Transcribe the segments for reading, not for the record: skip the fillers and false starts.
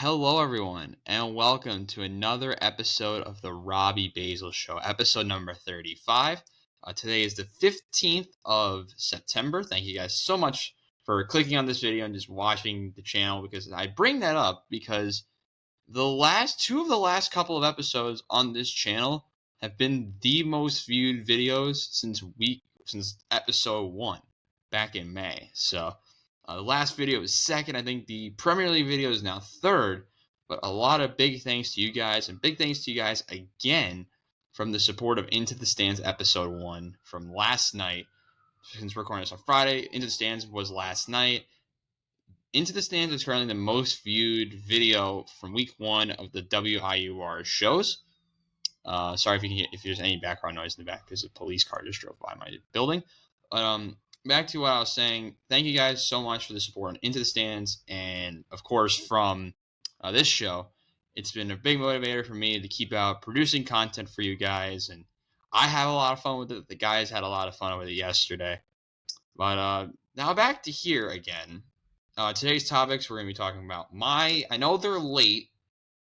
Hello, everyone, and welcome to another episode of the Robbie Basel Show, episode number 35. Today is the 15th of September. Thank you guys so much for clicking on this video and just watching the channel, because I bring that up because two of the last couple of episodes on this channel have been the most viewed videos since episode 1 back in May. So the last video was second. I think the Premier League video is now third. But a lot of big thanks to you guys, and big thanks to you guys again from the support of Into the Stands episode 1 from last night. Since we're recording this on Friday, Into the Stands was last night. Into the Stands is currently the most viewed video from week 1 of the WIUR shows. Sorry if there's any background noise in the back, because a police car just drove by my building. But back to what I was saying. Thank you guys so much for the support on Into the Stands, and of course from this show. It's been a big motivator for me to keep out producing content for you guys, and I have a lot of fun with it. The guys had a lot of fun with it yesterday. But now back to here again. Today's topics, we're going to be talking about I know they're late.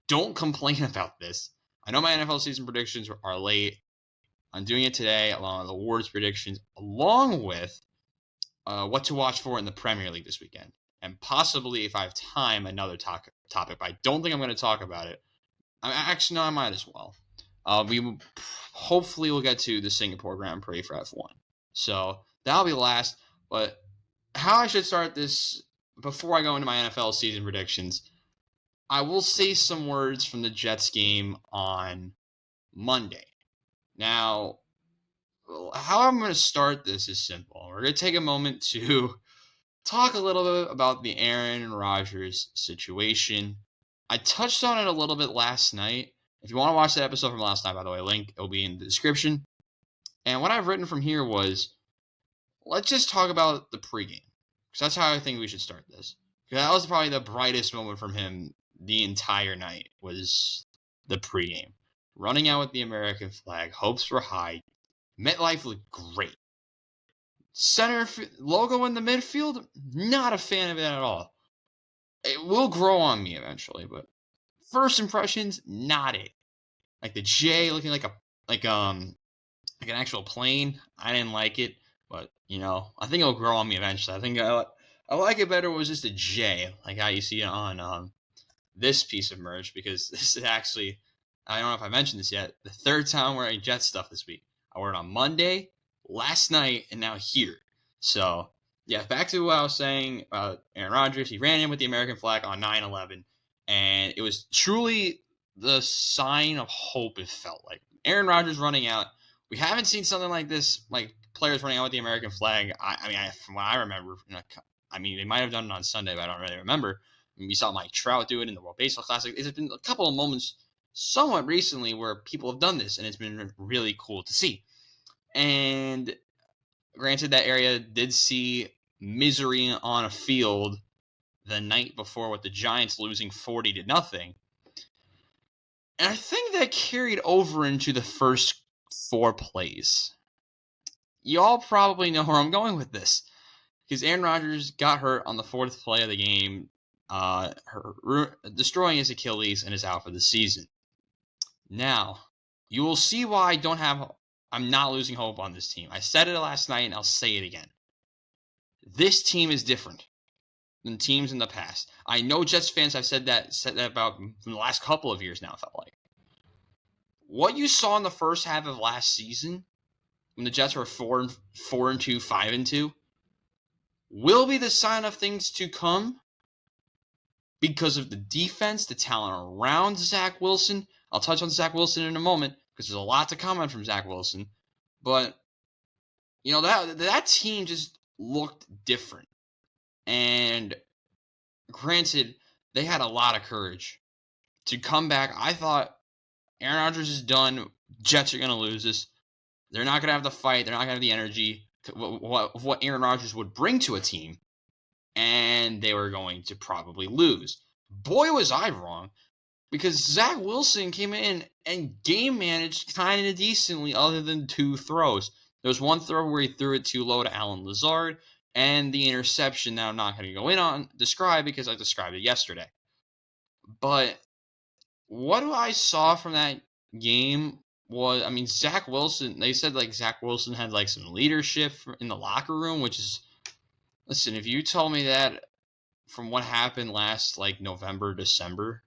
Don't complain about this. I know my NFL season predictions are late. I'm doing it today along with awards predictions, along with what to watch for in the Premier League this weekend. And possibly, if I have time, another topic. But I don't think I'm going to talk about it. I might as well. We hopefully will get to the Singapore Grand Prix for F1. So that'll be last. But how I should start this, before I go into my NFL season predictions, I will say some words from the Jets game on Monday. Now, how I'm going to start this is simple. We're going to take a moment to talk a little bit about the Aaron Rodgers situation. I touched on it a little bit last night. If you want to watch that episode from last night, by the way, link will be in the description. And what I've written from here was, let's just talk about the pregame, because that's how I think we should start this. Because that was probably the brightest moment from him the entire night, was the pregame. Running out with the American flag, hopes were high. MetLife looked great. Center logo in the midfield, not a fan of it at all. It will grow on me eventually, but first impressions, not it. Like the J looking like an actual plane. I didn't like it, but I think it'll grow on me eventually. I think I like it better. It was just a J, like how you see it on this piece of merch, because this is actually, I don't know if I mentioned this yet, the third time I'm wearing Jet stuff this week. I wore it on Monday, last night, and now here. So, yeah, back to what I was saying about Aaron Rodgers. He ran in with the American flag on 9/11, and it was truly the sign of hope, it felt like. Aaron Rodgers running out. We haven't seen something like this, like players running out with the American flag. From what I remember, they might have done it on Sunday, but I don't really remember. We saw Mike Trout do it in the World Baseball Classic. There's been a couple of moments somewhat recently where people have done this, and it's been really cool to see. And granted, that area did see misery on a field the night before with the Giants losing 40-0. And I think that carried over into the first 4 plays. Y'all probably know where I'm going with this, because Aaron Rodgers got hurt on the 4th play of the game, destroying his Achilles, and is out for the season. Now, you will see why I'm not losing hope on this team. I said it last night, and I'll say it again. This team is different than teams in the past. I know Jets fans have said that about from the last couple of years now, it felt like. What you saw in the first half of last season, when the Jets were 4-2, 5-2, will be the sign of things to come, because of the defense, the talent around Zach Wilson. I'll touch on Zach Wilson in a moment, because there's a lot to comment from Zach Wilson. But, that team just looked different. And granted, they had a lot of courage to come back. I thought Aaron Rodgers is done. Jets are going to lose this. They're not going to have the fight. They're not going to have the energy what Aaron Rodgers would bring to a team. And they were going to probably lose. Boy, was I wrong. Because Zach Wilson came in and game managed kind of decently, other than 2 throws. There was one throw where he threw it too low to Allen Lazard, and the interception that I'm not going to go in on describe, because I described it yesterday. But what I saw from that game was, I mean, Zach Wilson. They said like Zach Wilson had like some leadership in the locker room, which is, listen, if you told me that from what happened last like November, December,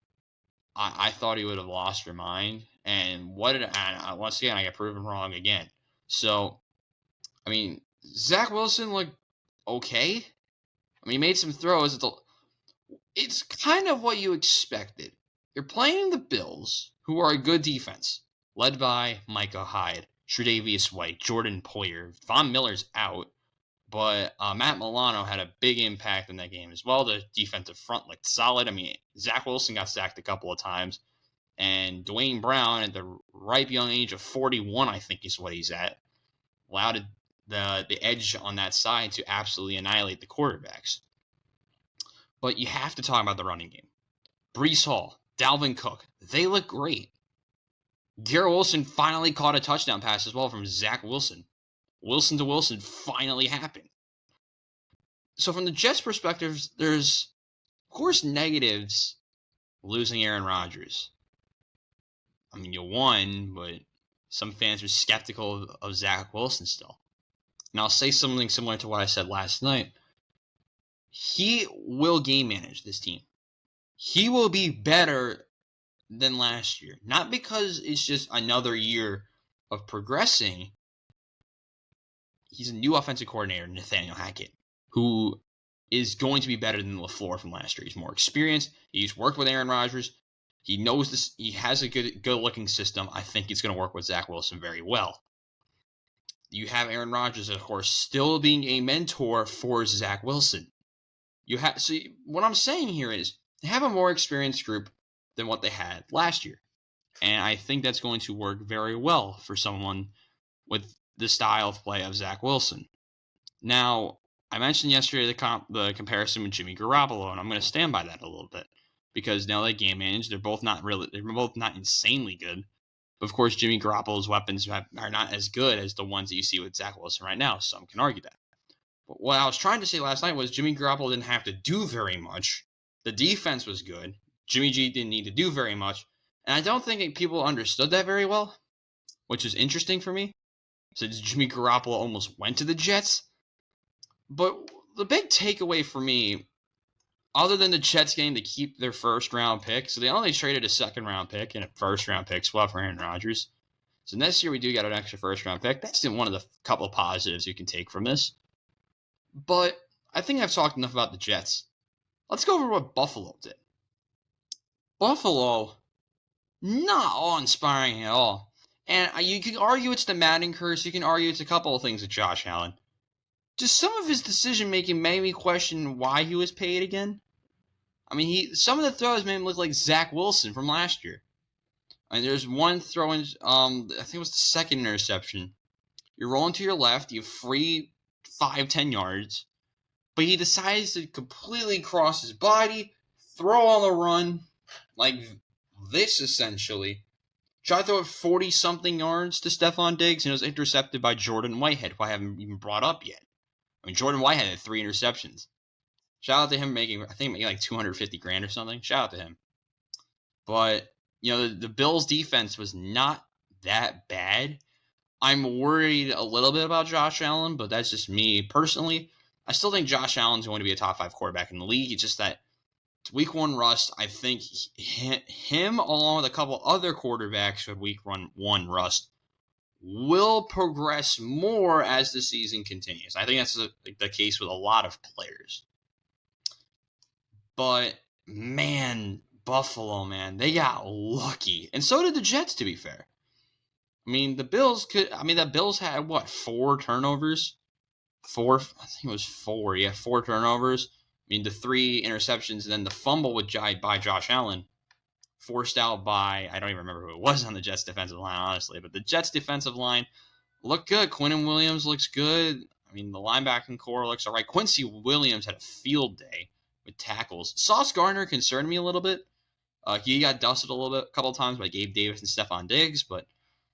I thought he would have lost your mind. And what did once again I got proven wrong again. So I mean, Zach Wilson looked okay. I mean, he made some throws. It's kind of what you expected. You're playing the Bills, who are a good defense, led by Micah Hyde, Tre'Davious White, Jordan Poyer. Von Miller's out, but Matt Milano had a big impact in that game as well. The defensive front looked solid. I mean, Zach Wilson got sacked a couple of times, and Dwayne Brown, at the ripe young age of 41, I think is what he's at, allowed the edge on that side to absolutely annihilate the quarterbacks. But you have to talk about the running game. Breece Hall, Dalvin Cook, they look great. Garrett Wilson finally caught a touchdown pass as well from Zach Wilson. Wilson to Wilson finally happened. So from the Jets' perspective, there's, of course, negatives losing Aaron Rodgers. I mean, you won, but some fans are skeptical of Zach Wilson still. And I'll say something similar to what I said last night. He will game manage this team. He will be better than last year. Not because it's just another year of progressing. He's a new offensive coordinator, Nathaniel Hackett, who is going to be better than LaFleur from last year. He's more experienced. He's worked with Aaron Rodgers. He knows this. He has a good-looking system. I think it's going to work with Zach Wilson very well. You have Aaron Rodgers, of course, still being a mentor for Zach Wilson. So what I'm saying here is they have a more experienced group than what they had last year. And I think that's going to work very well for someone with the style of play of Zach Wilson. Now, I mentioned yesterday the comparison with Jimmy Garoppolo, and I'm going to stand by that a little bit because now they game manage. They're both not insanely good. But of course, Jimmy Garoppolo's weapons are not as good as the ones that you see with Zach Wilson right now. Some can argue that. But what I was trying to say last night was Jimmy Garoppolo didn't have to do very much. The defense was good. Jimmy G didn't need to do very much. And I don't think people understood that very well, which is interesting for me. So Jimmy Garoppolo almost went to the Jets. But the big takeaway for me, other than the Jets getting to keep their first-round pick, so they only traded a second-round pick and a first-round pick swap for Aaron Rodgers. So next year we do get an extra first-round pick. That's one of the couple of positives you can take from this. But I think I've talked enough about the Jets. Let's go over what Buffalo did. Buffalo, not awe-inspiring at all. And you can argue it's the Madden curse. You can argue it's a couple of things with Josh Allen. Just some of his decision-making made me question why he was paid again. I mean, some of the throws made him look like Zach Wilson from last year. I mean, there's one throw in, I think it was the second interception. You're rolling to your left, you have free 5-10 yards, but he decides to completely cross his body, throw on the run, like this essentially. Tried to throw it 40-something yards to Stephon Diggs, and it was intercepted by Jordan Whitehead, who I haven't even brought up yet. I mean, Jordan Whitehead had 3 interceptions. Shout out to him making like $250,000 or something. Shout out to him. But, the Bills' defense was not that bad. I'm worried a little bit about Josh Allen, but that's just me personally. I still think Josh Allen's going to be a top 5 quarterback in the league. It's just that week 1 rust, I think him along with a couple other quarterbacks who had week 1 rust will progress more as the season continues. I think that's the case with a lot of players. But, man, Buffalo, man, they got lucky. And so did the Jets, to be fair. I mean, the Bills had, 4 turnovers? 4, I think it was 4. Yeah, 4 turnovers. I mean, the 3 interceptions and then the fumble by Josh Allen, forced out by, I don't even remember who it was on the Jets defensive line, honestly, but the Jets defensive line looked good. Quinnen Williams looks good. I mean, the linebacking core looks all right. Quincy Williams had a field day with tackles. Sauce Gardner concerned me a little bit. He got dusted a couple times by Gabe Davis and Stephon Diggs, but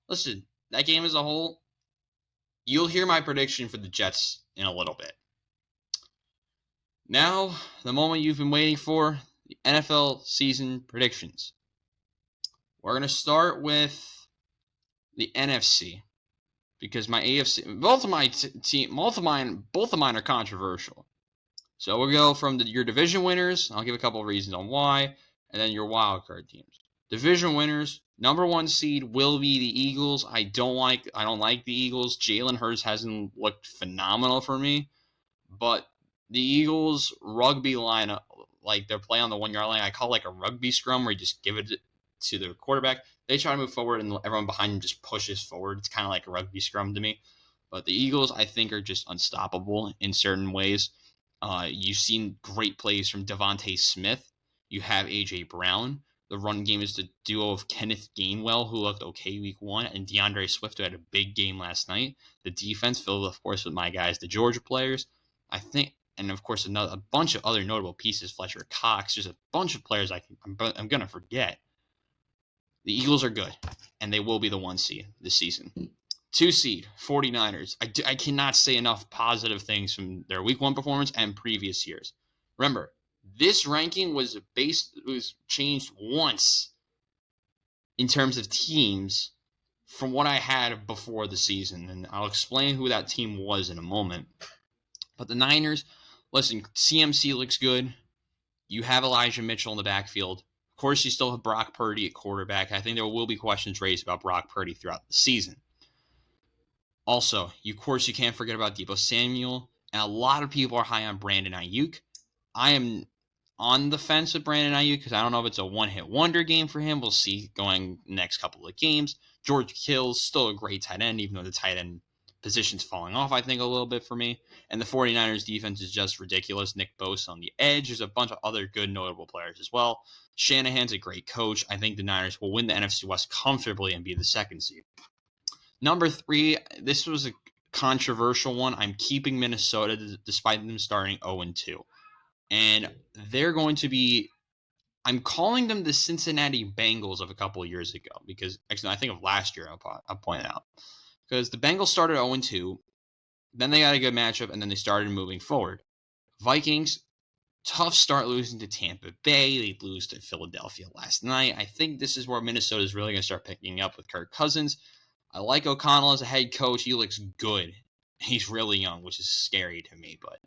listen, that game as a whole, you'll hear my prediction for the Jets in a little bit. Now, the moment you've been waiting for, the NFL season predictions. We're going to start with the NFC because my AFC, both of mine are controversial. So we'll go from your division winners. I'll give a couple of reasons on why, and then your wild card teams. Division winners, number 1 seed will be the Eagles. I don't like the Eagles. Jalen Hurts hasn't looked phenomenal for me, but the Eagles rugby lineup, like their play on the 1 yard line, I call like a rugby scrum where you just give it to the quarterback. They try to move forward and everyone behind them just pushes forward. It's kind of like a rugby scrum to me. But the Eagles, I think, are just unstoppable in certain ways. You've seen great plays from Devontae Smith. You have A.J. Brown. The run game is the duo of Kenneth Gainwell, who looked okay week 1, and DeAndre Swift, who had a big game last night. The defense filled, of course, with my guys, the Georgia players. I think, and of course, a bunch of other notable pieces, Fletcher Cox, just a bunch of players I'm going to forget. The Eagles are good, and they will be the 1 seed this season. 2 seed, 49ers. I cannot say enough positive things from their week 1 performance and previous years. Remember, this ranking was changed once in terms of teams from what I had before the season, and I'll explain who that team was in a moment. But the Niners, listen, CMC looks good. You have Elijah Mitchell in the backfield. Of course, you still have Brock Purdy at quarterback. I think there will be questions raised about Brock Purdy throughout the season. Also, of course, you can't forget about Deebo Samuel, and a lot of people are high on Brandon Ayuk. I am on the fence with Brandon Ayuk because I don't know if it's a one-hit wonder game for him. We'll see going next couple of games. George Kittle's still a great tight end, even though the tight end position's falling off, I think, a little bit for me. And the 49ers defense is just ridiculous. Nick Bosa on the edge. There's a bunch of other good, notable players as well. Shanahan's a great coach. I think the Niners will win the NFC West comfortably and be the 2nd seed. Number 3, this was a controversial one. I'm keeping Minnesota despite them starting 0-2. And they're going to be, I'm calling them the Cincinnati Bengals of a couple of years ago because, actually, I think of last year, I'll point it out. Because the Bengals started 0-2, then they got a good matchup, and then they started moving forward. Vikings, tough start losing to Tampa Bay. They lose to Philadelphia last night. I think this is where Minnesota is really going to start picking up with Kirk Cousins. I like O'Connell as a head coach. He looks good. He's really young, which is scary to me, but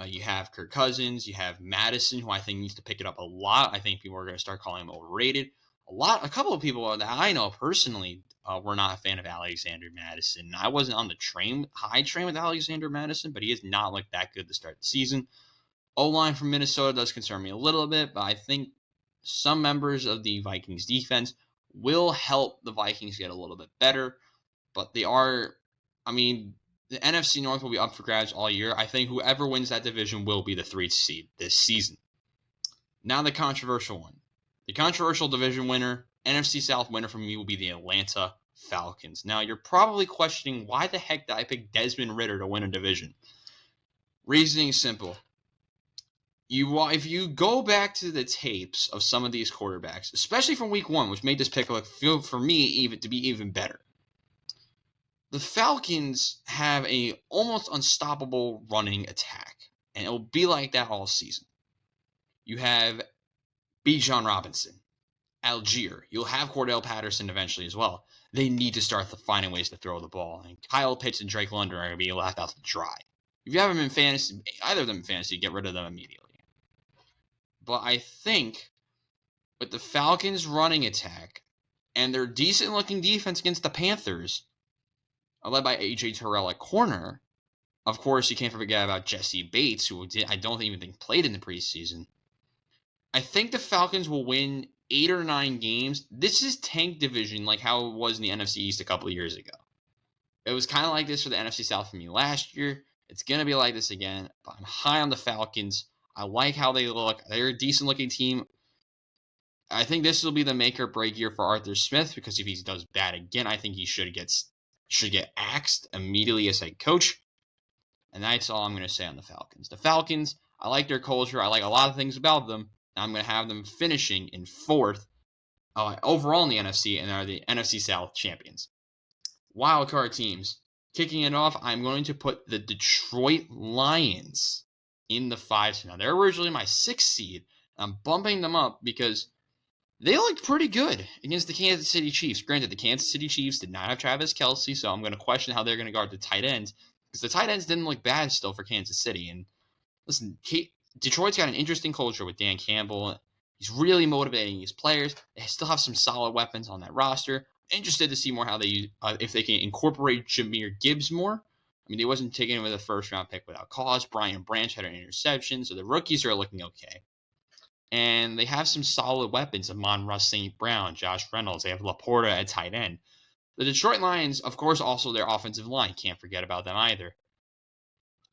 you have Kirk Cousins. You have Madison, who I think needs to pick it up a lot. I think people are going to start calling him overrated. A couple of people that I know personally were not a fan of Alexander Madison. I wasn't on the high train with Alexander Madison, but he has not looked that good to start the season. O-line from Minnesota does concern me a little bit, but I think some members of the Vikings defense will help the Vikings get a little bit better. But the NFC North will be up for grabs all year. I think whoever wins that division will be the 3rd seed this season. Now the controversial one. The controversial division winner, NFC South winner for me will be the Atlanta Falcons. Now you're probably questioning why the heck did I pick Desmond Ridder to win a division? Reasoning is simple. If you go back to the tapes of some of these quarterbacks, especially from week 1, which made this pick feel for me even to be even better. The Falcons have a almost unstoppable running attack, and it will be like that all season. You have Bijan Robinson, Algier. You'll have Cordell Patterson eventually as well. They need to start finding ways to throw the ball, and Kyle Pitts and Drake London are going to be left out to dry. If you have them in fantasy, either of them in fantasy, get rid of them immediately. But I think with the Falcons' running attack and their decent-looking defense against the Panthers, led by A.J. Terrell at corner. Of course, you can't forget about Jesse Bates, who I don't even think played in the preseason. I think the Falcons will win 8 or 9 games. This is tank division like how it was in the NFC East a couple of years ago. It was kind of like this for the NFC South for me last year. It's going to be like this again, but I'm high on the Falcons. I like how they look. They're a decent-looking team. I think this will be the make or break year for Arthur Smith because if he does bad again, I think he should get axed immediately as head coach. And that's all I'm going to say on the Falcons. The Falcons, I like their culture. I like a lot of things about them. I'm going to have them finishing in 4th overall in the NFC and are the NFC South champions. Wildcard teams. Kicking it off, I'm going to put the Detroit Lions in the 5th. Now, they're originally my 6th seed. I'm bumping them up because they looked pretty good against the Kansas City Chiefs. Granted, the Kansas City Chiefs did not have Travis Kelce, so I'm going to question how they're going to guard the tight ends because the tight ends didn't look bad still for Kansas City. And listen, Detroit's got an interesting culture with Dan Campbell. He's really motivating his players. They still have some solid weapons on that roster. Interested to see more how they if they can incorporate Jahmyr Gibbs more. I mean, they wasn't taken with a first-round pick without cause. Brian Branch had an interception, so the rookies are looking okay. And they have some solid weapons. Amon-Ra St. Brown, Josh Reynolds. They have Laporta at tight end. The Detroit Lions, of course, also their offensive line. Can't forget about them either.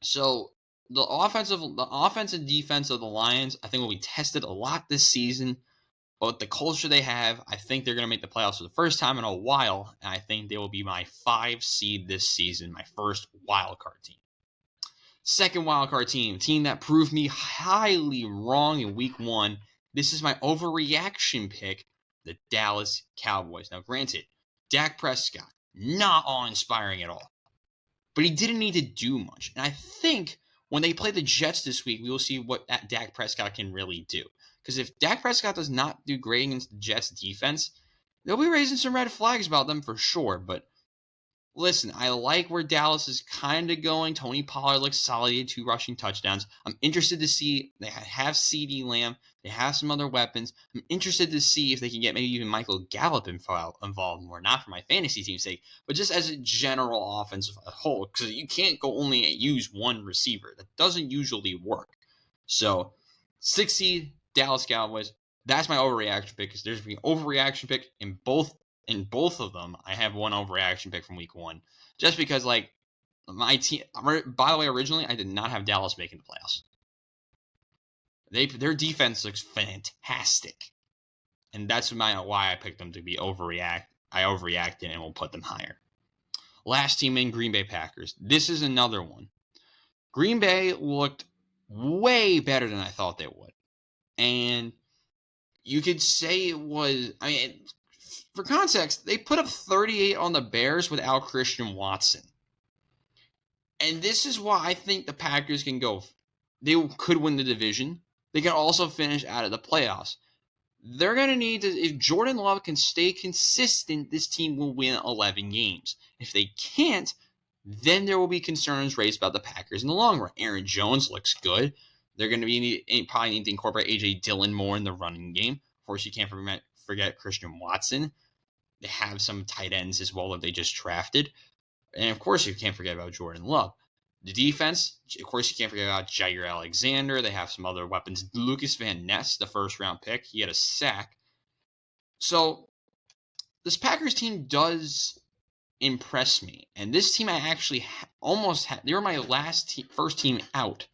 So the offense and defense of the Lions, I think, will be tested a lot this season. But the culture they have, I think they're going to make the playoffs for the first time in a while. And I think they will be my 5 seed this season, my first wild card team. Second wildcard team that proved me highly wrong in week 1. This is my overreaction pick, the Dallas Cowboys. Now, granted, Dak Prescott, not awe-inspiring at all. But he didn't need to do much. And I think when they play the Jets this week, we will see what that Dak Prescott can really do. Because if Dak Prescott does not do great against the Jets defense, they'll be raising some red flags about them for sure. But listen, I like where Dallas is kind of going. Tony Pollard looks solid. He had 2 rushing touchdowns. I'm interested to see. They have CeeDee Lamb. They have some other weapons. I'm interested to see if they can get maybe even Michael Gallup involved more. Not for my fantasy team's sake, but just as a general offense as a whole. Because you can't go only use one receiver. That doesn't usually work. So, 6 seed Dallas Cowboys. That's my overreaction pick. Because there's an overreaction pick in both of them. I have one overreaction pick from week 1. Just because, like, my team, by the way, originally, I did not have Dallas making the playoffs. Their defense looks fantastic. And that's why I picked them to be overreact. I overreacted and will put them higher. Last team in, Green Bay Packers. This is another one. Green Bay looked way better than I thought they would. And you could say it was, I mean, for context, they put up 38 on the Bears without Christian Watson. And this is why I think the Packers can go. They could win the division. They can also finish out of the playoffs. They're going to need to, if Jordan Love can stay consistent, this team will win 11 games. If they can't, then there will be concerns raised about the Packers in the long run. Aaron Jones looks good. They're going to probably need to incorporate A.J. Dillon more in the running game. Of course, you can't forget Christian Watson. They have some tight ends as well that they just drafted. And of course, you can't forget about Jordan Love. The defense, of course, you can't forget about Jair Alexander. They have some other weapons. Lucas Van Ness, the first-round pick, he had a sack. So this Packers team does impress me. And this team I actually almost had. They were my first team out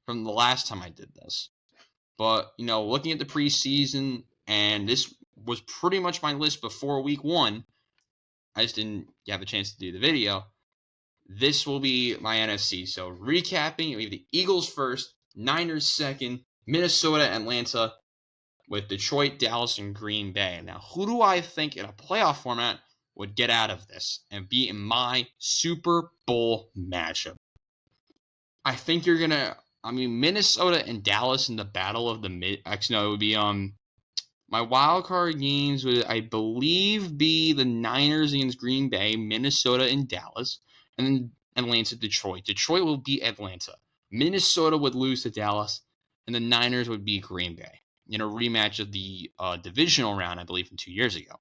from the last time I did this. But, looking at the preseason, and this was pretty much my list before week 1. I just didn't have a chance to do the video. This will be my NFC. So recapping, we have the Eagles first, Niners second, Minnesota, Atlanta, with Detroit, Dallas, and Green Bay. Now, who do I think in a playoff format would get out of this and be in my Super Bowl matchup? I think you're going to, Minnesota and Dallas in the battle of the it would be, my wild card games would, I believe, be the Niners against Green Bay, Minnesota and Dallas, and then Atlanta, Detroit. Detroit will beat Atlanta. Minnesota would lose to Dallas, and the Niners would beat Green Bay in a rematch of the divisional round, I believe, from 2 years ago.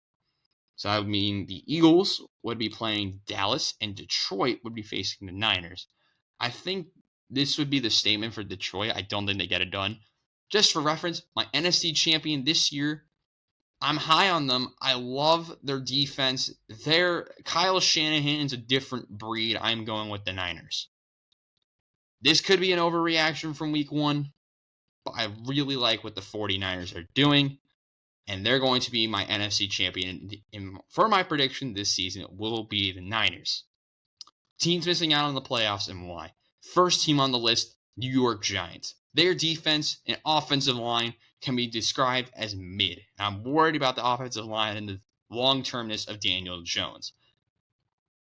So I mean the Eagles would be playing Dallas, and Detroit would be facing the Niners. I think this would be the statement for Detroit. I don't think they get it done. Just for reference, my NFC champion this year, I'm high on them. I love their defense. Kyle Shanahan's a different breed. I'm going with the Niners. This could be an overreaction from week 1, but I really like what the 49ers are doing, and they're going to be my NFC champion. For my prediction this season, it will be the Niners. Teams missing out on the playoffs and why. First team on the list, New York Giants. Their defense and offensive line can be described as mid. I'm worried about the offensive line and the long-termness of Daniel Jones.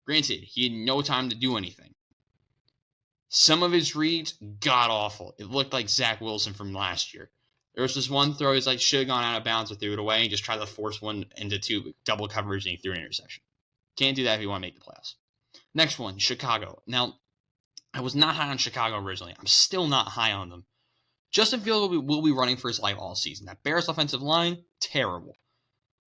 Granted, he had no time to do anything. Some of his reads, god-awful. It looked like Zach Wilson from last year. There was this one throw he's like should have gone out of bounds or threw it away and just tried to force one into two double coverage and he threw an interception. Can't do that if you want to make the playoffs. Next one, Chicago. Now, I was not high on Chicago originally. I'm still not high on them. Justin Fields will be running for his life all season. That Bears offensive line, terrible.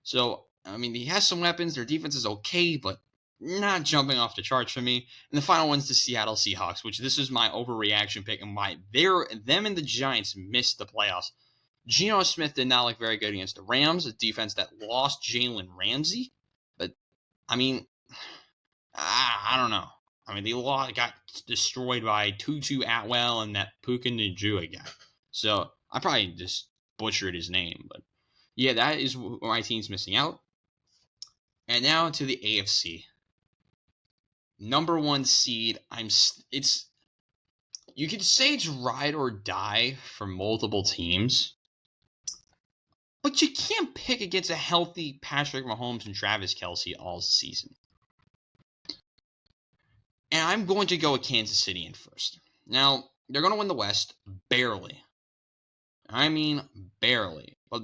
So, I mean, he has some weapons. Their defense is okay, but not jumping off the charts for me. And the final one's the Seattle Seahawks, which this is my overreaction pick and why them and the Giants missed the playoffs. Geno Smith did not look very good against the Rams, a defense that lost Jalen Ramsey. But, I mean, I don't know. I mean, they got destroyed by Tutu Atwell and that Puka Nacua guy. So, I probably just butchered his name. But, yeah, that is where my team's missing out. And now to the AFC. Number 1 seed, you could say it's ride or die for multiple teams. But you can't pick against a healthy Patrick Mahomes and Travis Kelce all season. And I'm going to go with Kansas City in first. Now, they're going to win the West barely. I mean, barely. But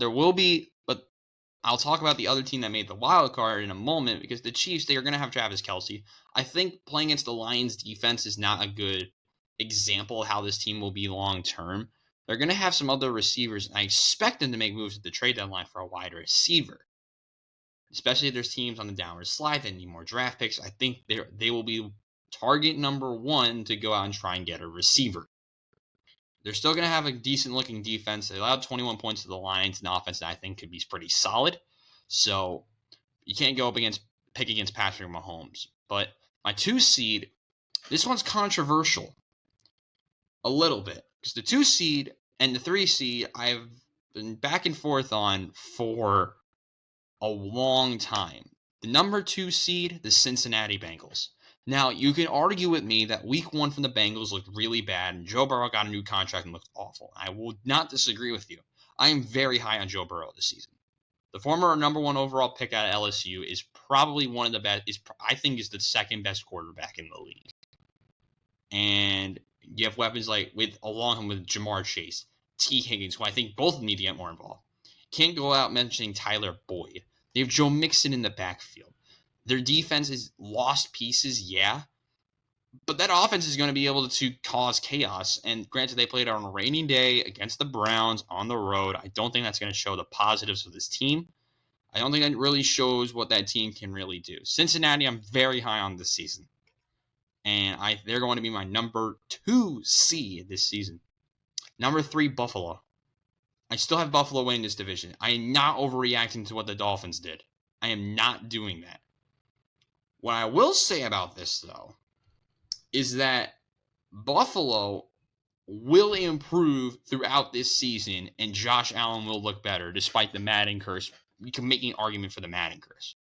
I'll talk about the other team that made the wild card in a moment because the Chiefs, they are going to have Travis Kelce. I think playing against the Lions defense is not a good example of how this team will be long term. They're going to have some other receivers, and I expect them to make moves at the trade deadline for a wide receiver. Especially if there's teams on the downward slide that need more draft picks. I think they will be target number 1 to go out and try and get a receiver. They're still going to have a decent-looking defense. They allowed 21 points to the Lions, an offense that I think could be pretty solid. So you can't go pick against Patrick Mahomes. But my 2 seed, this one's controversial a little bit. Because the 2 seed and the 3 seed, I've been back and forth on for a long time. The number 2 seed, the Cincinnati Bengals. Now, you can argue with me that week 1 from the Bengals looked really bad, and Joe Burrow got a new contract and looked awful. I will not disagree with you. I am very high on Joe Burrow this season. The former number 1 overall pick out of LSU is probably one of the best, I think is the second best quarterback in the league. And you have weapons along with Jamar Chase, T. Higgins, who I think both need to get more involved. Can't go out mentioning Tyler Boyd. They have Joe Mixon in the backfield. Their defense is lost pieces, yeah. But that offense is going to be able to cause chaos. And granted, they played on a rainy day against the Browns on the road. I don't think that's going to show the positives of this team. I don't think that really shows what that team can really do. Cincinnati, I'm very high on this season. And they're going to be my number 2 seed this season. Number 3, Buffalo. I still have Buffalo winning this division. I am not overreacting to what the Dolphins did. I am not doing that. What I will say about this, though, is that Buffalo will improve throughout this season, and Josh Allen will look better, despite the Madden curse. We can make an argument for the Madden curse.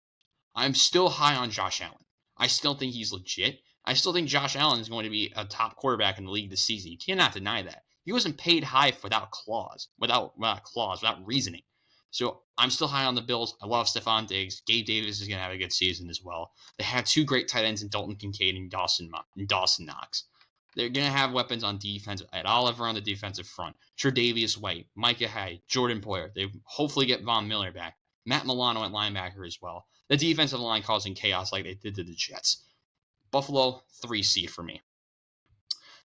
I'm still high on Josh Allen. I still think he's legit. I still think Josh Allen is going to be a top quarterback in the league this season. You cannot deny that. He wasn't paid high without reasoning. So I'm still high on the Bills. I love Stephon Diggs. Gabe Davis is going to have a good season as well. They have 2 great tight ends in Dalton Kincaid and Dawson Knox. They're going to have weapons on defense at Oliver on the defensive front. Tre'Davious White, Micah Hyde, Jordan Poyer. They hopefully get Von Miller back. Matt Milano at linebacker as well. The defensive line causing chaos like they did to the Jets. Buffalo, 3 seed for me.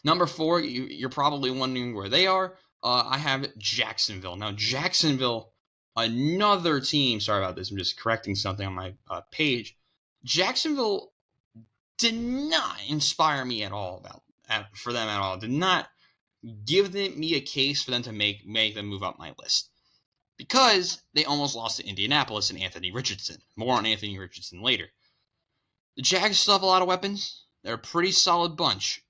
Number 4, you're probably wondering where they are. I have Jacksonville. Now, Jacksonville, another team. Sorry about this. I'm just correcting something on my page. Jacksonville did not inspire me at all for them at all. Did not give me a case for them to make them move up my list. Because they almost lost to Indianapolis and Anthony Richardson. More on Anthony Richardson later. The Jags still have a lot of weapons. They're a pretty solid bunch.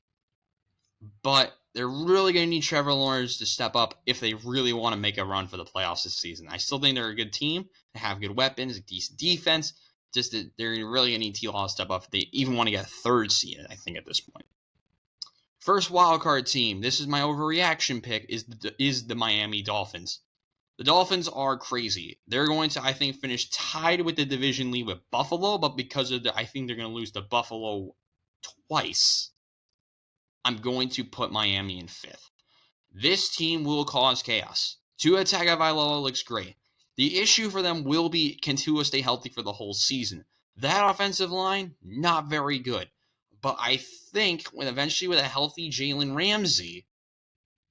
But they're really going to need Trevor Lawrence to step up if they really want to make a run for the playoffs this season. I still think they're a good team. They have good weapons, a decent defense. Just that they're really going to need T-Law to step up if they even want to get a 3rd seed, I think, at this point. First wildcard team, this is my overreaction pick, is the Miami Dolphins. The Dolphins are crazy. They're going to, I think, finish tied with the division lead with Buffalo, but because of I think they're going to lose to Buffalo twice, I'm going to put Miami in 5th. This team will cause chaos. Tua Tagovailoa looks great. The issue for them will be, can Tua stay healthy for the whole season? That offensive line, not very good. But I think when eventually with a healthy Jalen Ramsey,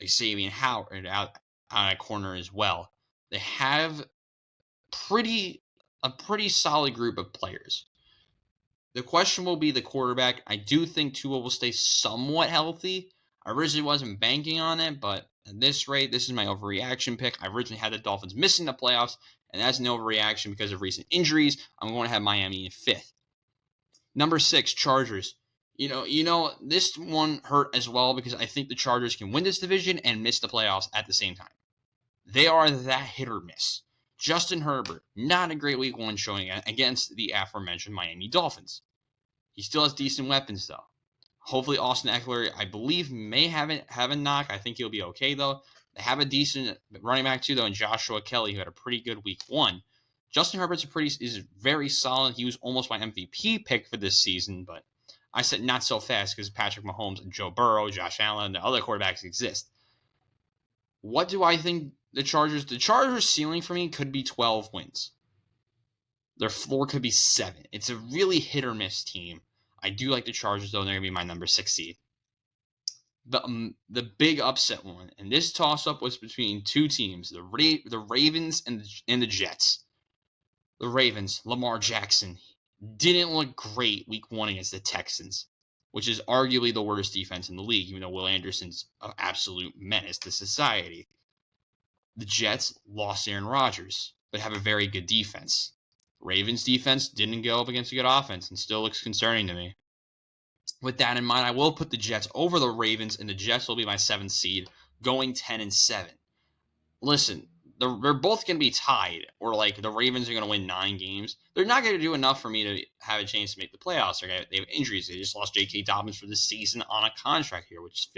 Xavier Howard out on a corner as well, they have a pretty solid group of players. The question will be the quarterback. I do think Tua will stay somewhat healthy. I originally wasn't banking on it, but at this rate, this is my overreaction pick. I originally had the Dolphins missing the playoffs, and that's an overreaction because of recent injuries. I'm going to have Miami in fifth. Number 6, Chargers. This one hurt as well because I think the Chargers can win this division and miss the playoffs at the same time. They are that hit or miss. Justin Herbert, not a great week 1 showing against the aforementioned Miami Dolphins. He still has decent weapons, though. Hopefully, Austin Eckler, I believe, may have a knock. I think he'll be okay, though. They have a decent running back, too, though, in Joshua Kelly, who had a pretty good week 1. Justin Herbert's is very solid. He was almost my MVP pick for this season, but I said not so fast because Patrick Mahomes and Joe Burrow, Josh Allen, and the other quarterbacks exist. What do I think the Chargers ceiling for me could be 12 wins. Their floor could be 7. It's a really hit or miss team. I do like the Chargers, though, and they're going to be my number 6 seed. The big upset one, and this toss-up was between two teams, the Ravens and the Jets. The Ravens, Lamar Jackson, didn't look great week 1 against the Texans, which is arguably the worst defense in the league, even though Will Anderson's an absolute menace to society. The Jets lost Aaron Rodgers, but have a very good defense. Ravens defense didn't go up against a good offense and still looks concerning to me. With that in mind, I will put the Jets over the Ravens, and the Jets will be my 7th seed, going 10-7. Listen, they're both going to be tied, or like the Ravens are going to win 9 games. They're not going to do enough for me to have a chance to make the playoffs. They have injuries. They just lost J.K. Dobbins for this season on a contract here, which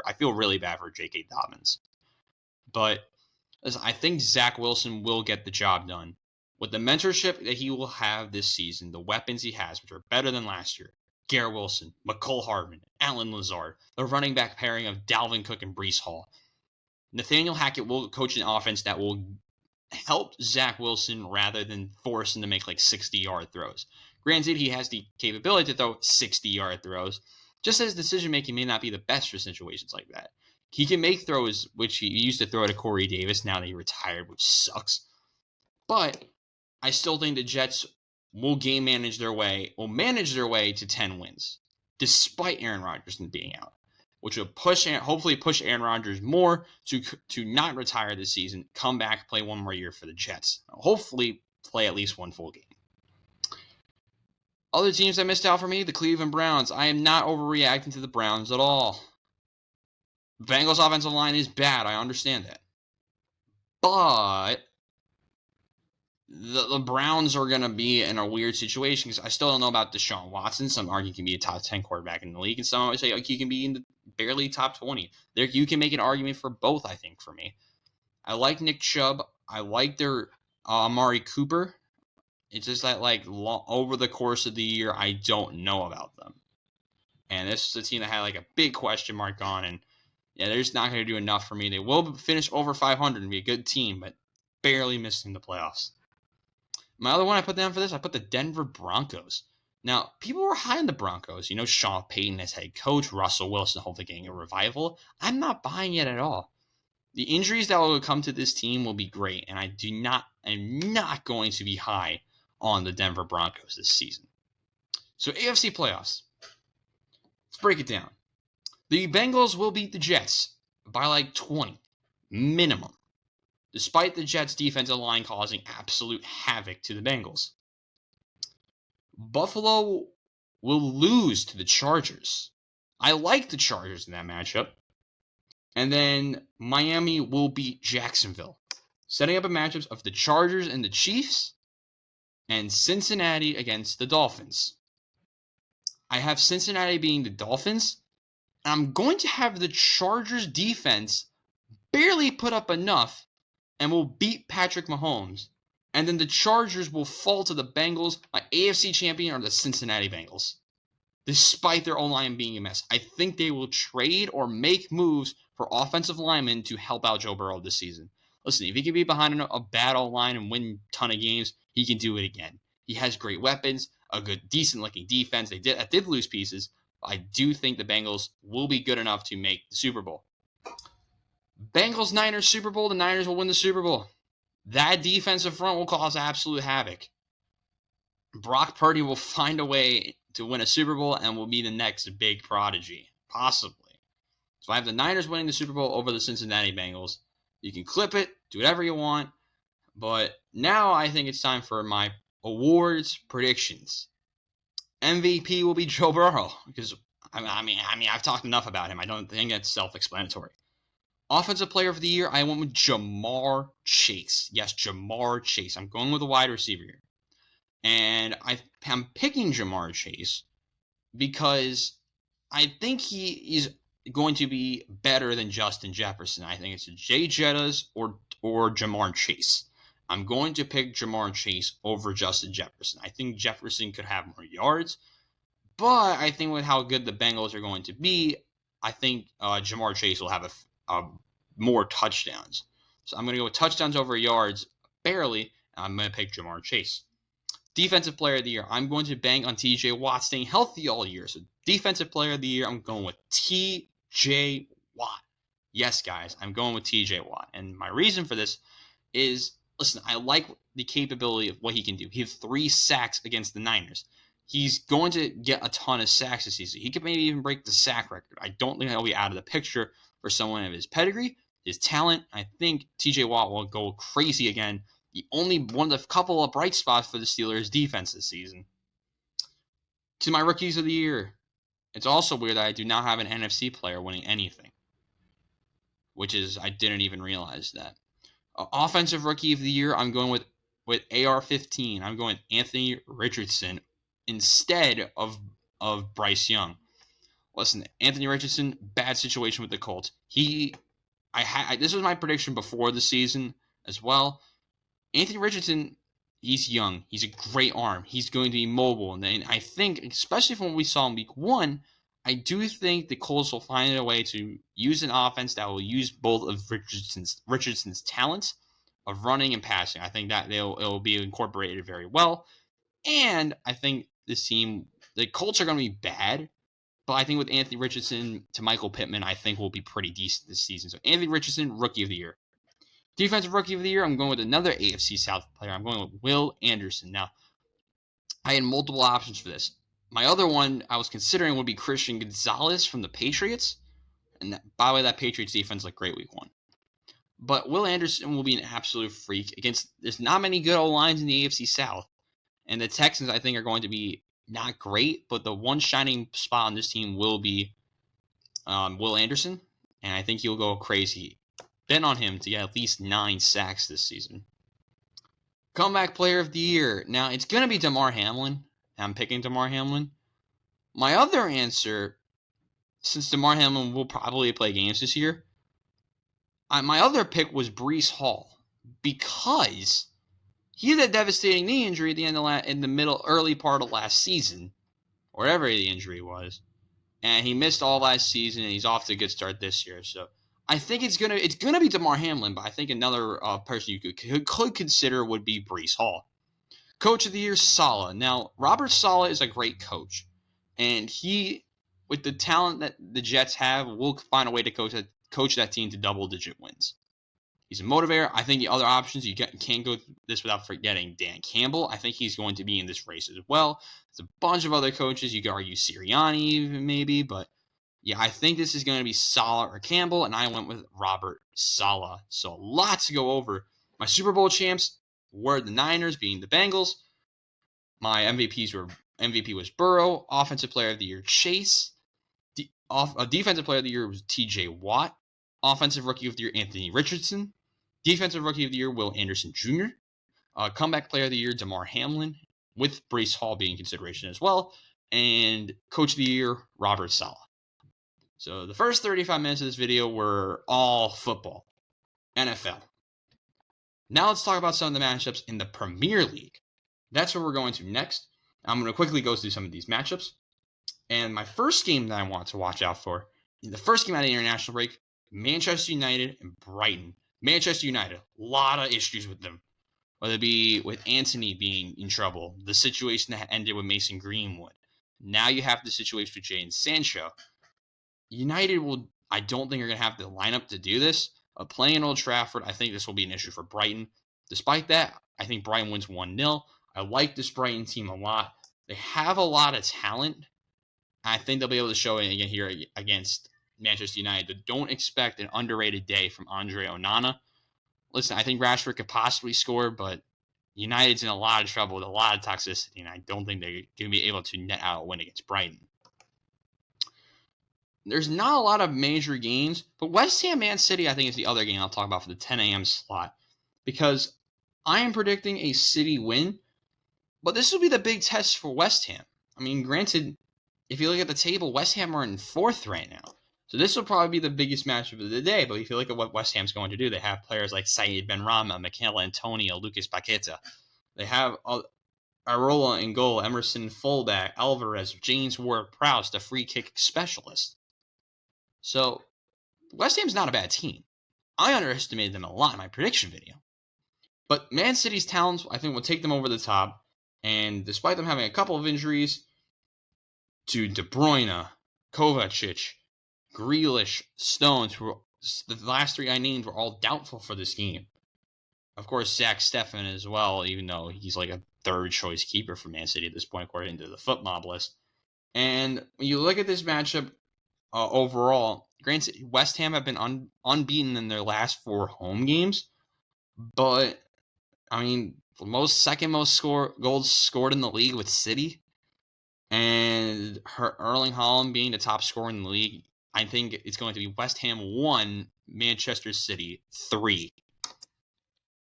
I feel really bad for J.K. Dobbins. But listen, I think Zach Wilson will get the job done. With the mentorship that he will have this season, the weapons he has, which are better than last year, Garrett Wilson, McCole Hardman, Allen Lazard, the running back pairing of Dalvin Cook and Breece Hall. Nathaniel Hackett will coach an offense that will help Zach Wilson rather than force him to make like 60-yard throws. Granted, he has the capability to throw 60-yard throws, just as decision-making may not be the best for situations like that. He can make throws, which he used to throw to Corey Davis, now that he retired, which sucks. But I still think the Jets will manage their way to 10 wins, despite Aaron Rodgers being out, which will hopefully push Aaron Rodgers more to not retire this season, come back, play one more year for the Jets. Hopefully play at least one full game. Other teams that missed out for me, the Cleveland Browns. I am not overreacting to the Browns at all. Bengals offensive line is bad. I understand that. But the Browns are going to be in a weird situation because I still don't know about Deshaun Watson. Some argue he can be a top 10 quarterback in the league, and some always say he can be in the barely top 20. You can make an argument for both, I think, for me. I like Nick Chubb. I like their Amari Cooper. It's just that, over the course of the year, I don't know about them. And this is a team that had, a big question mark on, and yeah, they're just not going to do enough for me. They will finish over 500 and be a good team, but barely missing the playoffs. My other one I put down for this, I put the Denver Broncos. Now, people were high on the Broncos. Sean Payton as head coach, Russell Wilson hopefully getting a revival. I'm not buying it at all. The injuries that will come to this team will be great, and I'm not going to be high on the Denver Broncos this season. So AFC playoffs. Let's break it down. The Bengals will beat the Jets by 20 minimum, despite the Jets' defensive line causing absolute havoc to the Bengals. Buffalo will lose to the Chargers. I like the Chargers in that matchup. And then Miami will beat Jacksonville, setting up a matchup of the Chargers and the Chiefs and Cincinnati against the Dolphins. I have Cincinnati beating the Dolphins, and I'm going to have the Chargers defense barely put up enough and will beat Patrick Mahomes. And then the Chargers will fall to the Bengals. My AFC champion are the Cincinnati Bengals. Despite their O-line being a mess, I think they will trade or make moves for offensive linemen to help out Joe Burrow this season. Listen, if he can be behind a battle line and win a ton of games, he can do it again. He has great weapons, a good, decent-looking defense. They did lose pieces. But I do think the Bengals will be good enough to make the Super Bowl. Bengals-Niners Super Bowl, the Niners will win the Super Bowl. That defensive front will cause absolute havoc. Brock Purdy will find a way to win a Super Bowl and will be the next big prodigy, possibly. So I have the Niners winning the Super Bowl over the Cincinnati Bengals. You can clip it, do whatever you want, but now I think it's time for my awards predictions. MVP will be Joe Burrow because I mean I've talked enough about him. I don't think it's self-explanatory. Offensive Player of the Year, I went with Jamar Chase. Yes, Jamar Chase. I'm going with a wide receiver here. And I'm picking Jamar Chase because I think he is going to be better than Justin Jefferson. I think it's Jay Jettas or Jamar Chase. I'm going to pick Jamar Chase over Justin Jefferson. I think Jefferson could have more yards, but I think with how good the Bengals are going to be, I think Jamar Chase will have a more touchdowns. So I'm going to go with touchdowns over yards, barely. I'm going to pick Jamar Chase. Defensive Player of the Year, I'm going to bank on TJ Watt staying healthy all year. So Defensive Player of the Year, I'm going with TJ Watt. Yes, guys, I'm going with TJ Watt. And my reason for this is, listen, I like the capability of what he can do. He had 3 sacks against the Niners. He's going to get a ton of sacks this season. He could maybe even break the sack record. I don't think he'll be out of the picture for someone of his pedigree, his talent. I think TJ Watt will go crazy again. The only one of the couple of bright spots for the Steelers' defense this season. To my Rookies of the Year, it's also weird that I do not have an NFC player winning anything, which is, I didn't even realize that. Offensive Rookie of the Year, I'm going with AR-15. I'm going with Anthony Richardson instead of Bryce Young. Listen, Anthony Richardson, bad situation with the Colts. This was my prediction before the season as well. Anthony Richardson, he's young. He's a great arm. He's going to be mobile. And I think, especially from what we saw in week 1, I do think the Colts will find a way to use an offense that will use both of Richardson's talents of running and passing. I think that it'll be incorporated very well. And I think the Colts are going to be bad, but I think with Anthony Richardson to Michael Pittman, I think will be pretty decent this season. So Anthony Richardson, Rookie of the Year. Defensive Rookie of the Year, I'm going with another AFC South player. I'm going with Will Anderson. Now, I had multiple options for this. My other one I was considering would be Christian Gonzalez from the Patriots. And by the way, that Patriots defense looked great week 1. But Will Anderson will be an absolute freak there's not many good O-lines in the AFC South. And the Texans, I think, are going to be not great, but the one shining spot on this team will be Will Anderson. And I think he'll go crazy. Bet on him to get at least 9 sacks this season. Comeback Player of the Year. Now, it's going to be Damar Hamlin. I'm picking Damar Hamlin. My other answer, since Damar Hamlin will probably play games this year, my other pick was Breece Hall because he had a devastating knee injury at the end of early part of last season, whatever the injury was, and he missed all last season, and he's off to a good start this year. So I think it's gonna be Damar Hamlin, but I think another person you could consider would be Breece Hall. Coach of the Year, Saleh. Now, Robert Saleh is a great coach, and he, with the talent that the Jets have, will find a way to coach that team to double-digit wins. He's a motivator. I think the other options, you can't go this without forgetting Dan Campbell. I think he's going to be in this race as well. There's a bunch of other coaches. You could argue Sirianni even maybe, but yeah, I think this is going to be Saleh or Campbell, and I went with Robert Saleh. So a lot to go over. My Super Bowl champs were the Niners, being the Bengals. My MVP was Burrow. Offensive Player of the Year, Chase. Defensive Player of the Year was T.J. Watt. Offensive Rookie of the Year, Anthony Richardson. Defensive Rookie of the Year, Will Anderson Jr. Comeback Player of the Year, Damar Hamlin, with Breece Hall being consideration as well. And Coach of the Year, Robert Saleh. So the first 35 minutes of this video were all football, NFL. Now let's talk about some of the matchups in the Premier League. That's where we're going to next. I'm going to quickly go through some of these matchups. And my first game that I want to watch out for, the first game out of the international break, Manchester United and Brighton. Manchester United, a lot of issues with them, whether it be with Antony being in trouble, the situation that ended with Mason Greenwood. Now you have the situation with Jadon Sancho. United will, I don't think, are going to have the lineup to do this. Playing in Old Trafford, I think this will be an issue for Brighton. Despite that, I think Brighton wins 1-0. I like this Brighton team a lot. They have a lot of talent. I think they'll be able to show it again here against Manchester United. But don't expect an underrated day from Andre Onana. Listen, I think Rashford could possibly score, but United's in a lot of trouble with a lot of toxicity, and I don't think they're going to be able to net out a win against Brighton. There's not a lot of major games, but West Ham Man City, I think, is the other game I'll talk about for the 10 a.m. slot, because I am predicting a City win, but this will be the big test for West Ham. I mean, granted, if you look at the table, West Ham are in 4th right now. So this will probably be the biggest matchup of the day, but if you look at what West Ham's going to do, they have players like Said Benrahma, Mikel Antonio, Lucas Paqueta. They have Arola in goal, Emerson fullback, Alvarez, James Ward-Prowse, the free kick specialist. So West Ham's not a bad team. I underestimated them a lot in my prediction video. But Man City's talents, I think, will take them over the top. And despite them having a couple of injuries to De Bruyne, Kovacic, Grealish, Stones, the last 3 I named were all doubtful for this game. Of course, Zach Steffen as well, even though he's like a 3rd choice keeper for Man City at this point, according to the Foot Mob list. And when you look at this matchup overall, granted, West Ham have been unbeaten in their last 4 home games, but I mean, the second most goals scored in the league with City, and Erling Haaland being the top scorer in the league, I think it's going to be West Ham 1, Manchester City 3.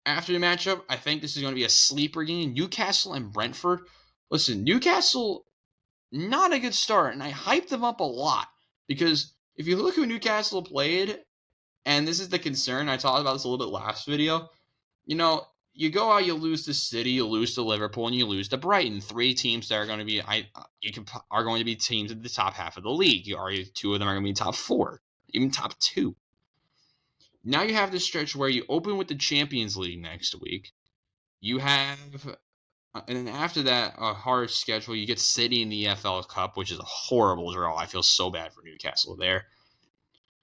After the matchup, I think this is going to be a sleeper game. Newcastle and Brentford. Listen, Newcastle, not a good start, and I hyped them up a lot because if you look who Newcastle played, and this is the concern, I talked about this a little bit last video, you go out, you lose to City, you lose to Liverpool, and you lose to Brighton. 3 teams that are going to be are going to be teams at the top half of the league. 2 of them are going to be top 4, even top 2. Now you have this stretch where you open with the Champions League next week. You have, and then after that, a hard schedule. You get City in the EFL Cup, which is a horrible draw. I feel so bad for Newcastle there.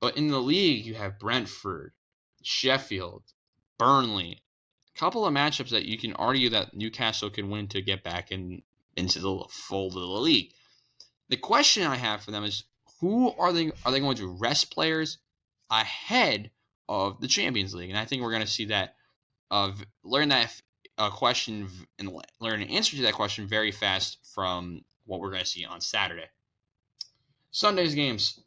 But in the league, you have Brentford, Sheffield, Burnley. A couple of matchups that you can argue that Newcastle can win to get back into the fold of the league. The question I have for them is, who are they going to rest players ahead of the Champions League? And I think we're going to see that, learn that question and learn an answer to that question very fast from what we're going to see on Saturday. Sunday's games.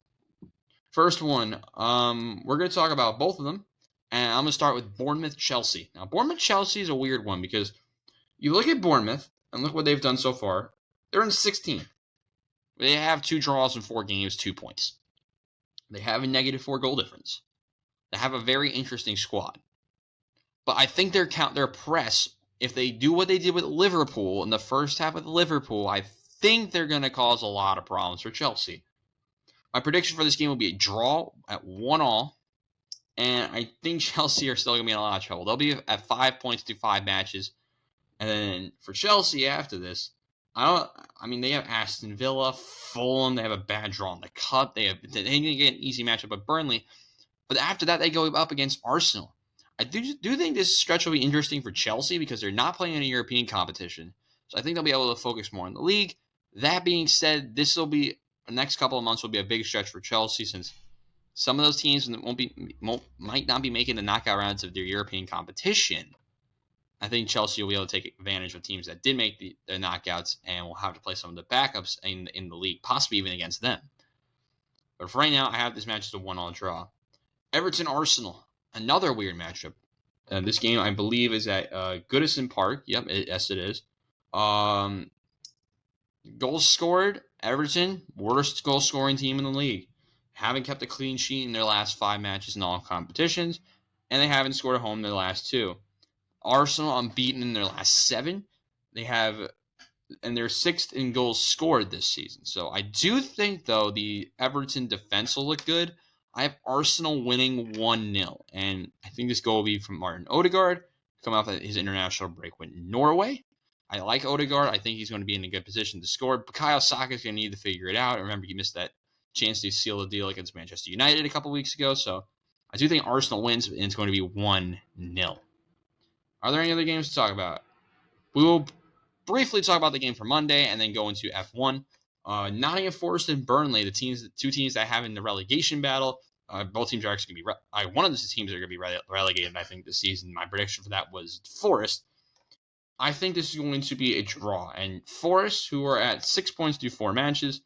First one, we're going to talk about both of them, and I'm going to start with Bournemouth-Chelsea. Now, Bournemouth-Chelsea is a weird one because you look at Bournemouth and look what they've done so far. They're in 16th. They have 2 draws in 4 games, 2 points. They have a -4 goal difference. They have a very interesting squad. But I think their press, if they do what they did with Liverpool in the first half with Liverpool, I think they're going to cause a lot of problems for Chelsea. My prediction for this game will be a draw at 1-1, and I think Chelsea are still going to be in a lot of trouble. They'll be at 5 points through 5 matches, and then for Chelsea after this, they have Aston Villa, Fulham. They have a bad draw in the cup. They didn't get an easy matchup with Burnley, but after that they go up against Arsenal. I do think this stretch will be interesting for Chelsea because they're not playing in a European competition, so I think they'll be able to focus more on the league. That being said, the next couple of months will be a big stretch for Chelsea since some of those teams might not be making the knockout rounds of their European competition. I think Chelsea will be able to take advantage of teams that did make the knockouts and will have to play some of the backups in the league, possibly even against them. But for right now, I have this match as a 1-1 draw. Everton-Arsenal, another weird matchup. This game, I believe, is at Goodison Park. Yep, yes, it is. Goals scored, Everton, worst goal-scoring team in the league. Haven't kept a clean sheet in their last 5 matches in all competitions, and they haven't scored at home in their last 2. Arsenal unbeaten in their last 7. They're 6th in goals scored this season. So I do think, though, the Everton defense will look good. I have Arsenal winning 1-0, and I think this goal will be from Martin Odegaard, coming off his international break with Norway. I like Odegaard. I think he's going to be in a good position to score. Bukayo Saka is going to need to figure it out. Remember, he missed that chance to seal the deal against Manchester United a couple weeks ago, so I do think Arsenal wins, and it's going to be 1-0. Are there any other games to talk about? We will briefly talk about the game for Monday and then go into F1. Nottingham Forest and Burnley, the two teams that have in the relegation battle. Both teams are actually going to be one of the teams are going to be relegated, I think, this season. My prediction for that was Forest. I think this is going to be a draw. And Forest, who are at 6 points through 4 matches,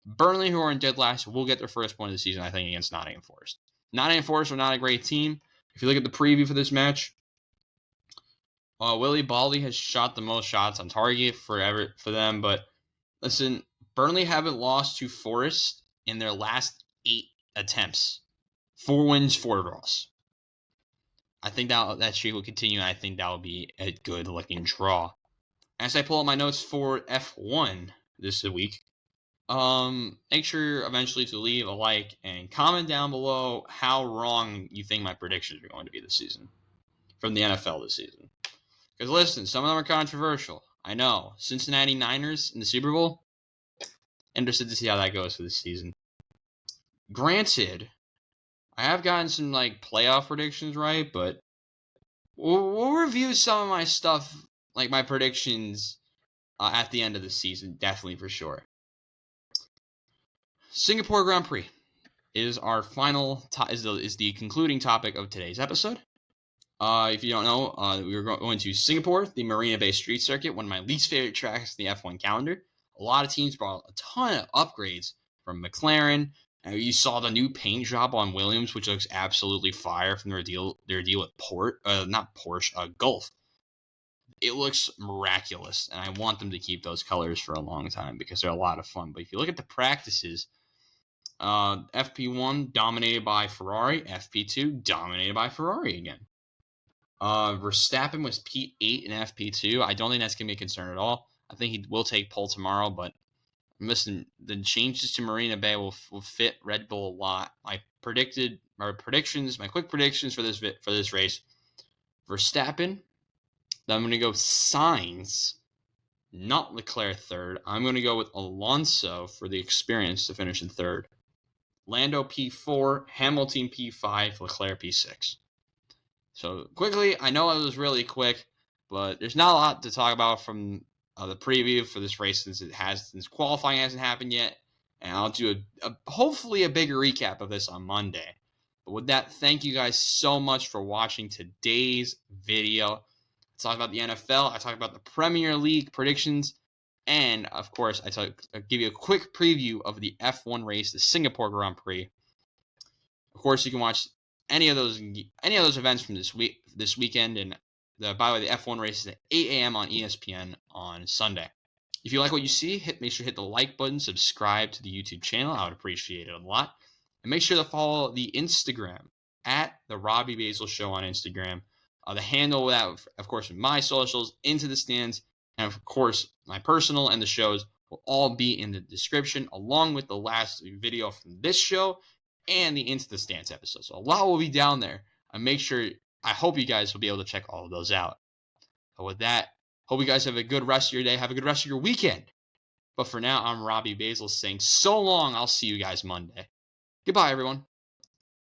Burnley, who are in dead last, will get their first point of the season, I think, against Nottingham Forest. Nottingham Forest are not a great team. If you look at the preview for this match, Willie Baldy has shot the most shots on target for them. But listen, Burnley haven't lost to Forest in their last 8 attempts. 4 wins, 4 draws. I think that streak will continue, and I think that will be a good-looking draw. As I pull up my notes for F1 this week, make sure eventually to leave a like and comment down below how wrong you think my predictions are going to be this season from the NFL this season. Because listen, some of them are controversial. I know. Cincinnati Niners in the Super Bowl. Interested to see how that goes for this season. Granted, I have gotten some playoff predictions right, but we'll review some of my stuff, like my predictions, at the end of the season, definitely for sure. Singapore Grand Prix is our final is the concluding topic of today's episode. If you don't know, we were going to Singapore, the Marina Bay Street Circuit, one of my least favorite tracks in the F1 calendar. A lot of teams brought a ton of upgrades from McLaren. You saw the new paint job on Williams, which looks absolutely fire from their deal with Gulf. It looks miraculous, and I want them to keep those colors for a long time because they're a lot of fun. But if you look at the practices, FP1 dominated by Ferrari, FP2 dominated by Ferrari again. Verstappen was P8 in FP2. I don't think that's going to be a concern at all. I think he will take pole tomorrow, but listen, the changes to Marina Bay will fit Red Bull a lot. My quick predictions for this race: Verstappen. Then I'm going to go Sainz, not Leclerc third. I'm going to go with Alonso for the experience to finish in third. Lando P4, Hamilton P5, Leclerc P6. So quickly, I know it was really quick, but there's not a lot to talk about from the preview for this race since qualifying hasn't happened yet, and I'll do hopefully a bigger recap of this on Monday. But with that, thank you guys so much for watching today's video. I talk about the NFL, I talk about the Premier League predictions, and of course, I give you a quick preview of the F1 race, the Singapore Grand Prix. Of course, you can watch any of those events from this weekend, and by the way, the F1 race is at 8 a.m. on ESPN on Sunday. If you like what you see, make sure to hit the like button, subscribe to the YouTube channel. I would appreciate it a lot. And make sure to follow the Instagram at the Robbie Basel Show on Instagram. The handle that, of course, my socials, Into the Stands, and of course, my personal and the shows will all be in the description, along with the last video from this show and the Into the Stands episode. So a lot will be down there. I hope you guys will be able to check all of those out. But with that, hope you guys have a good rest of your day. Have a good rest of your weekend. But for now, I'm Robbie Basel saying so long. I'll see you guys Monday. Goodbye, everyone.